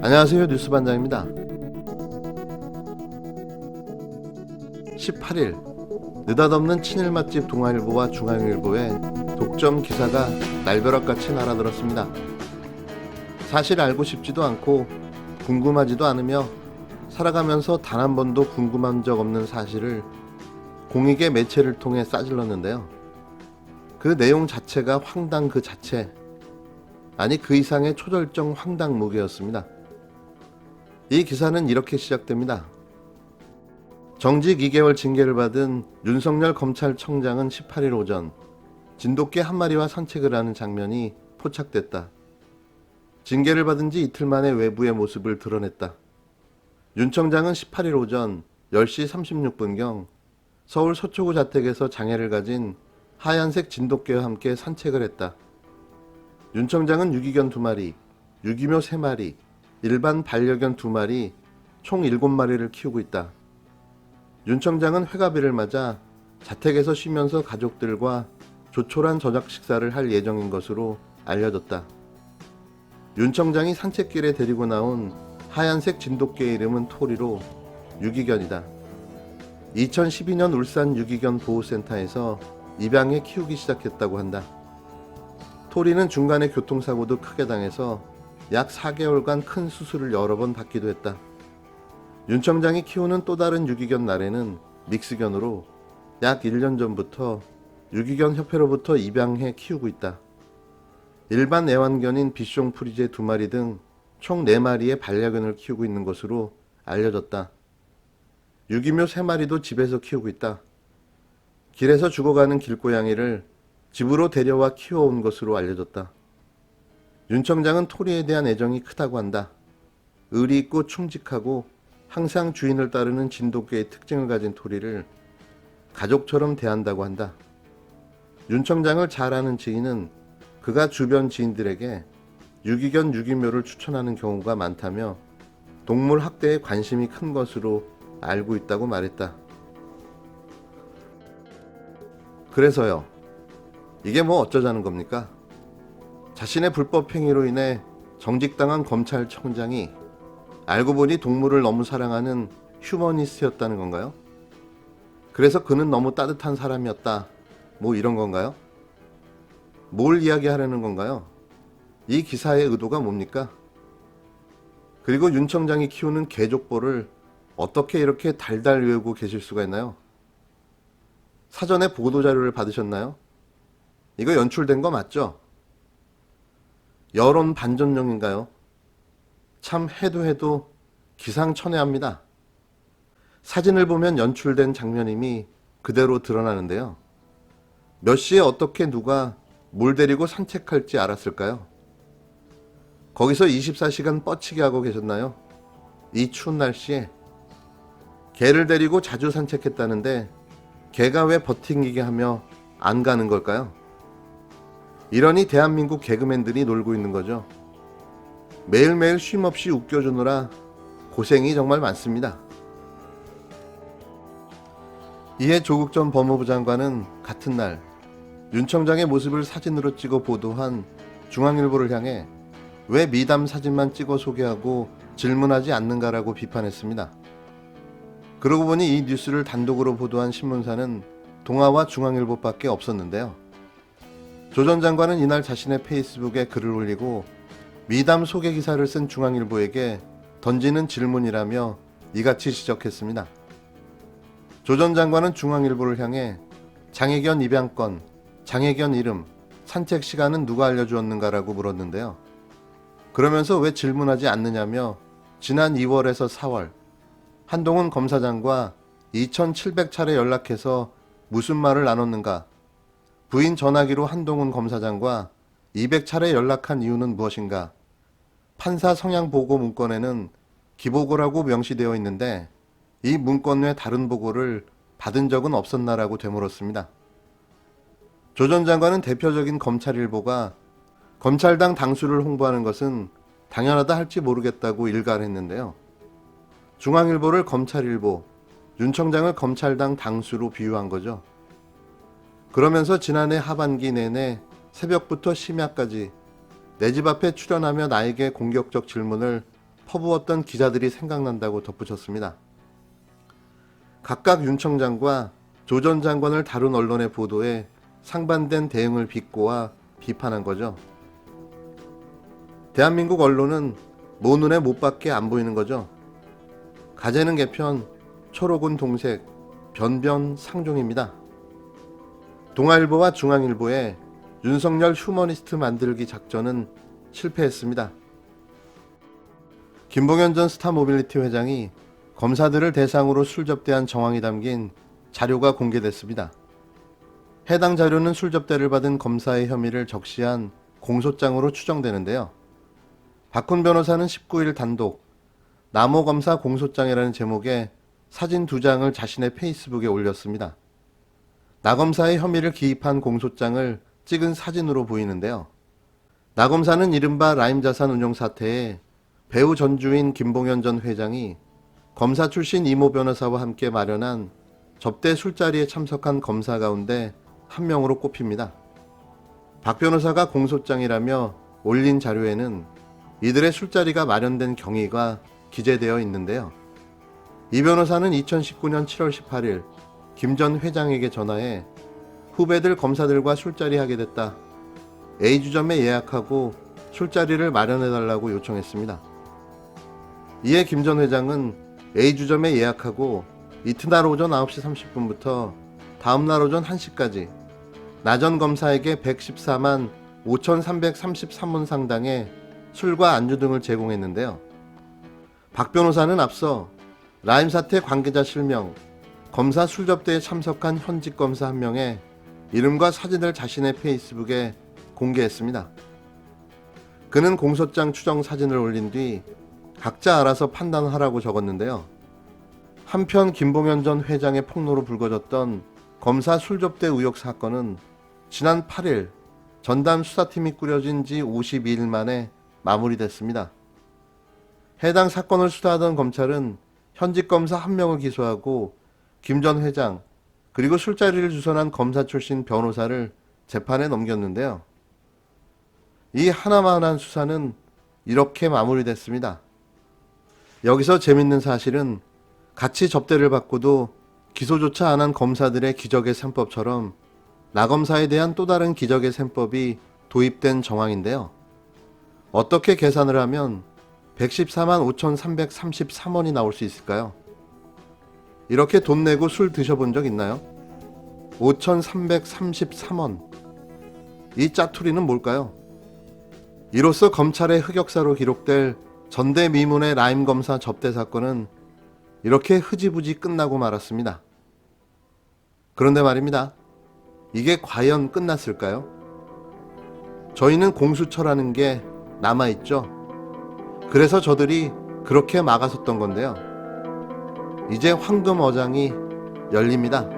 안녕하세요, 뉴스반장입니다. 18일 느닷없는 친일 맛집 동아일보와 중앙일보의 독점 기사가 날벼락같이 날아들었습니다. 사실 알고 싶지도 않고 궁금하지도 않으며 살아가면서 단 한 번도 궁금한 적 없는 사실을 공익의 매체를 통해 싸질렀는데요. 그 내용 자체가 황당 그 자체, 아니 그 이상의 초절정 황당무계였습니다. 이 기사는 이렇게 시작됩니다. 정직 2개월 징계를 받은 윤석열 검찰청장은 18일 오전 진돗개 한 마리와 산책을 하는 장면이 포착됐다. 징계를 받은 지 이틀 만에 외부의 모습을 드러냈다. 윤 청장은 18일 오전 10시 36분경 서울 서초구 자택에서 장애를 가진 하얀색 진돗개와 함께 산책을 했다. 윤 청장은 유기견 2마리, 유기묘 3마리, 일반 반려견 2마리, 총 7마리를 키우고 있다. 윤 청장은 회가비를 맞아 자택에서 쉬면서 가족들과 조촐한 저녁 식사를 할 예정인 것으로 알려졌다. 윤 청장이 산책길에 데리고 나온 하얀색 진돗개의 이름은 토리로 유기견이다. 2012년 울산 유기견 보호센터에서 입양해 키우기 시작했다고 한다. 토리는 중간에 교통사고도 크게 당해서 약 4개월간 큰 수술을 여러 번 받기도 했다. 윤 청장이 키우는 또 다른 유기견 나래는 믹스견으로 약 1년 전부터 유기견 협회로부터 입양해 키우고 있다. 일반 애완견인 비숑 프리제 2마리 등 총 4마리의 반려견을 키우고 있는 것으로 알려졌다. 유기묘 3마리도 집에서 키우고 있다. 길에서 죽어가는 길고양이를 집으로 데려와 키워온 것으로 알려졌다. 윤 청장은 토리에 대한 애정이 크다고 한다. 의리 있고 충직하고 항상 주인을 따르는 진돗개의 특징을 가진 토리를 가족처럼 대한다고 한다. 윤 청장을 잘 아는 지인은 그가 주변 지인들에게 유기견 유기묘를 추천하는 경우가 많다며 동물 학대에 관심이 큰 것으로 알고 있다고 말했다. 그래서요, 이게 뭐 어쩌자는 겁니까? 자신의 불법 행위로 인해 정직당한 검찰청장이 알고 보니 동물을 너무 사랑하는 휴머니스트였다는 건가요? 그래서 그는 너무 따뜻한 사람이었다, 뭐 이런 건가요? 뭘 이야기하려는 건가요? 이 기사의 의도가 뭡니까? 그리고 윤 청장이 키우는 개족보를 어떻게 이렇게 달달 외우고 계실 수가 있나요? 사전에 보도자료를 받으셨나요? 이거 연출된 거 맞죠? 여론 반전용인가요? 참 해도 기상천외합니다. 사진을 보면 연출된 장면임이 그대로 드러나는데요. 몇 시에 어떻게 누가 뭘 데리고 산책할지 알았을까요? 거기서 24시간 뻗치게 하고 계셨나요? 이 추운 날씨에 개를 데리고 자주 산책했다는데 개가 왜 버팅기게 하며 안 가는 걸까요? 이러니 대한민국 개그맨들이 놀고 있는 거죠. 매일매일 쉼없이 웃겨주느라 고생이 정말 많습니다. 이에 조국 전 법무부 장관은 같은 날 윤 청장의 모습을 사진으로 찍어 보도한 중앙일보를 향해 왜 미담 사진만 찍어 소개하고 질문하지 않는가라고 비판했습니다. 그러고 보니 이 뉴스를 단독으로 보도한 신문사는 동아와 중앙일보밖에 없었는데요. 조 전 장관은 이날 자신의 페이스북에 글을 올리고 미담 소개 기사를 쓴 중앙일보에게 던지는 질문이라며 이같이 지적했습니다. 조 전 장관은 중앙일보를 향해 장애견 입양권, 장애견 이름, 산책 시간은 누가 알려주었는가라고 물었는데요. 그러면서 왜 질문하지 않느냐며 지난 2월에서 4월 한동훈 검사장과 2700차례 연락해서 무슨 말을 나눴는가, 부인 전화기로 한동훈 검사장과 200차례 연락한 이유는 무엇인가, 판사 성향 보고 문건에는 기보고라고 명시되어 있는데 이 문건 외 다른 보고를 받은 적은 없었나라고 되물었습니다. 조 전 장관은 대표적인 검찰일보가 검찰당 당수를 홍보하는 것은 당연하다 할지 모르겠다고 일갈했는데요. 중앙일보를 검찰일보, 윤 청장을 검찰당 당수로 비유한 거죠. 그러면서 지난해 하반기 내내 새벽부터 심야까지 내 집 앞에 출연하며 나에게 공격적 질문을 퍼부었던 기자들이 생각난다고 덧붙였습니다. 각각 윤 청장과 조 전 장관을 다룬 언론의 보도에 상반된 대응을 비꼬아 비판한 거죠. 대한민국 언론은 모 눈에 못 밖에 안 보이는 거죠. 가재는 개편, 초록은 동색, 변변 상종입니다. 동아일보와 중앙일보의 윤석열 휴머니스트 만들기 작전은 실패했습니다. 김봉현 전 스타모빌리티 회장이 검사들을 대상으로 술접대한 정황이 담긴 자료가 공개됐습니다. 해당 자료는 술접대를 받은 검사의 혐의를 적시한 공소장으로 추정되는데요. 박훈 변호사는 19일 단독 남호 검사 공소장이라는 제목의 사진 2장을 자신의 페이스북에 올렸습니다. 나 검사의 혐의를 기입한 공소장을 찍은 사진으로 보이는데요. 나 검사는 이른바 라임자산 운용 사태에 배우 전주인 김봉현 전 회장이 검사 출신 이모 변호사와 함께 마련한 접대 술자리에 참석한 검사 가운데 한 명으로 꼽힙니다. 박 변호사가 공소장이라며 올린 자료에는 이들의 술자리가 마련된 경위가 기재되어 있는데요. 이 변호사는 2019년 7월 18일 김 전 회장에게 전화해 후배들 검사들과 술자리 하게 됐다. A주점에 예약하고 술자리를 마련해달라고 요청했습니다. 이에 김 전 회장은 A주점에 예약하고 이튿날 오전 9시 30분부터 다음날 오전 1시까지 나 전 검사에게 114만 5,333원 상당의 술과 안주 등을 제공했는데요. 박 변호사는 앞서 라임 사태 관계자 실명, 검사 술접대에 참석한 현직 검사 한 명의 이름과 사진을 자신의 페이스북에 공개했습니다. 그는 공소장 추정 사진을 올린 뒤 각자 알아서 판단하라고 적었는데요. 한편 김봉현 전 회장의 폭로로 불거졌던 검사 술접대 의혹 사건은 지난 8일 전담 수사팀이 꾸려진 지 52일 만에 마무리됐습니다. 해당 사건을 수사하던 검찰은 현직 검사 한 명을 기소하고 김 전 회장 그리고 술자리를 주선한 검사 출신 변호사를 재판에 넘겼는데요. 이 하나만한 수사는 이렇게 마무리됐습니다. 여기서 재밌는 사실은 같이 접대를 받고도 기소조차 안 한 검사들의 기적의 셈법처럼 나 검사에 대한 또 다른 기적의 셈법이 도입된 정황인데요. 어떻게 계산을 하면 114만 5,333원이 나올 수 있을까요? 이렇게 돈 내고 술 드셔본 적 있나요? 5,333원. 이 짜투리는 뭘까요? 이로써 검찰의 흑역사로 기록될 전대미문의 라임 검사 접대 사건은 이렇게 흐지부지 끝나고 말았습니다. 그런데 말입니다. 이게 과연 끝났을까요? 저희는 공수처라는 게 남아있죠. 그래서 저들이 그렇게 막아섰던 건데요. 이제 황금 어장이 열립니다.